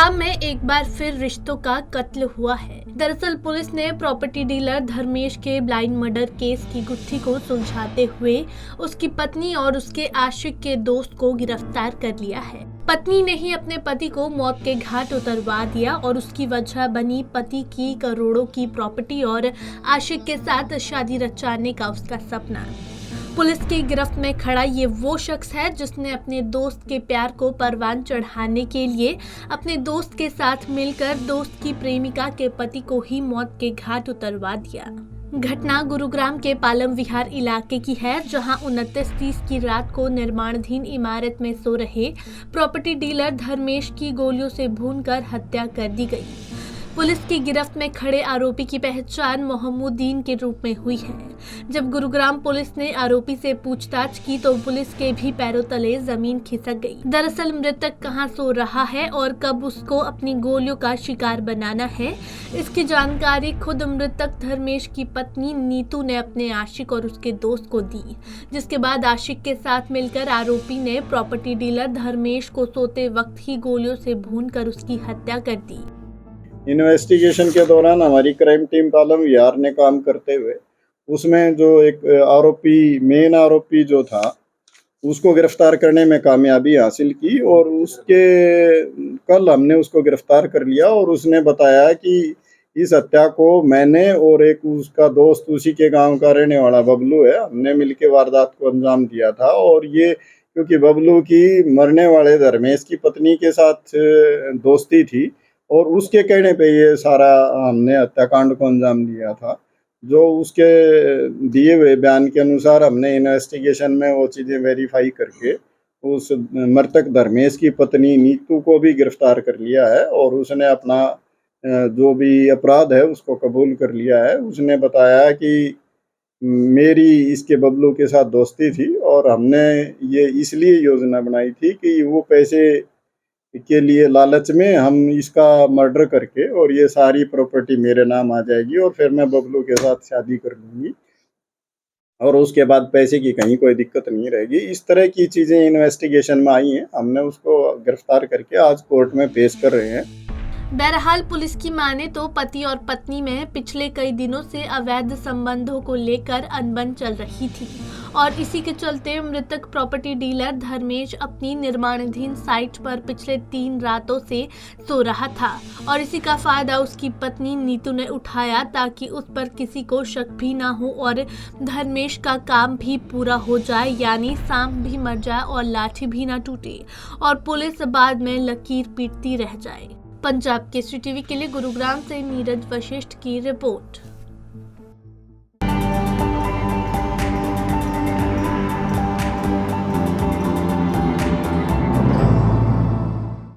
गुरुग्राम में एक बार फिर रिश्तों का कत्ल हुआ है। दरअसल पुलिस ने प्रॉपर्टी डीलर धर्मेश के ब्लाइंड मर्डर केस की गुत्थी को सुलझाते हुए उसकी पत्नी और उसके आशिक के दोस्त को गिरफ्तार कर लिया है। पत्नी ने ही अपने पति को मौत के घाट उतरवा दिया और उसकी वजह बनी पति की करोड़ों की प्रॉपर्टी और आशिक के साथ शादी रचाने का उसका सपना। पुलिस की गिरफ्त में खड़ा ये वो शख्स है जिसने अपने दोस्त के प्यार को परवान चढ़ाने के लिए अपने दोस्त के साथ मिलकर दोस्त की प्रेमिका के पति को ही मौत के घाट उतरवा दिया। घटना गुरुग्राम के पालम विहार इलाके की है, जहां 29/30 की रात को निर्माणाधीन इमारत में सो रहे प्रॉपर्टी डीलर धर्मेश की गोलियों से भूनकर हत्या कर दी गई। पुलिस की गिरफ्त में खड़े आरोपी की पहचान मोहम्मुद्दीन के रूप में हुई है। जब गुरुग्राम पुलिस ने आरोपी से पूछताछ की तो पुलिस के भी पैरों तले जमीन खिसक गई। दरअसल मृतक कहां सो रहा है और कब उसको अपनी गोलियों का शिकार बनाना है, इसकी जानकारी खुद मृतक धर्मेश की पत्नी नीतू ने अपने आशिक और उसके दोस्त को दी, जिसके बाद आशिक के साथ मिलकर आरोपी ने प्रॉपर्टी डीलर धर्मेश को सोते वक्त ही गोलियों से भूनकर उसकी हत्या कर दी। इन्वेस्टिगेशन के दौरान हमारी क्राइम टीम पालम विहार ने काम करते हुए उसमें जो एक मेन आरोपी जो था उसको गिरफ्तार करने में कामयाबी हासिल की और उसके कल हमने उसको गिरफ्तार कर लिया और उसने बताया कि इस हत्या को मैंने और एक उसका दोस्त उसी के गांव का रहने वाला बबलू है, हमने मिलके वारदात को अंजाम दिया था। और ये क्योंकि बबलू की मरने वाले धर्मेश की पत्नी के साथ दोस्ती थी और उसके कहने पे ये सारा हमने हत्याकांड को अंजाम दिया था। जो उसके दिए हुए बयान के अनुसार हमने इन्वेस्टिगेशन में वो चीज़ें वेरीफाई करके उस मृतक धर्मेश की पत्नी नीतू को भी गिरफ्तार कर लिया है और उसने अपना जो भी अपराध है उसको कबूल कर लिया है। उसने बताया कि मेरी इसके बबलू के साथ दोस्ती थी और हमने ये इसलिए योजना बनाई थी कि वो पैसे के लिए लालच में हम इसका मर्डर करके और ये सारी प्रॉपर्टी मेरे नाम आ जाएगी और फिर मैं बबलू के साथ शादी कर लूँगी और उसके बाद पैसे की कहीं कोई दिक्कत नहीं रहेगी। इस तरह की चीज़ें इन्वेस्टिगेशन में आई हैं। हमने उसको गिरफ्तार करके आज कोर्ट में पेश कर रहे हैं। बहरहाल पुलिस की माने तो पति और पत्नी में पिछले कई दिनों से अवैध संबंधों को लेकर अनबन चल रही थी और इसी के चलते मृतक प्रॉपर्टी डीलर धर्मेश अपनी निर्माणाधीन साइट पर पिछले 3 रातों से सो रहा था और इसी का फायदा उसकी पत्नी नीतू ने उठाया ताकि उस पर किसी को शक भी ना हो और धर्मेश का काम भी पूरा हो जाए, यानी सांप भी मर जाए और लाठी भी ना टूटे और पुलिस बाद में लकीर पीटती रह जाए। पंजाब केसरी टीवी के लिए गुरुग्राम से नीरज वशिष्ठ की रिपोर्ट।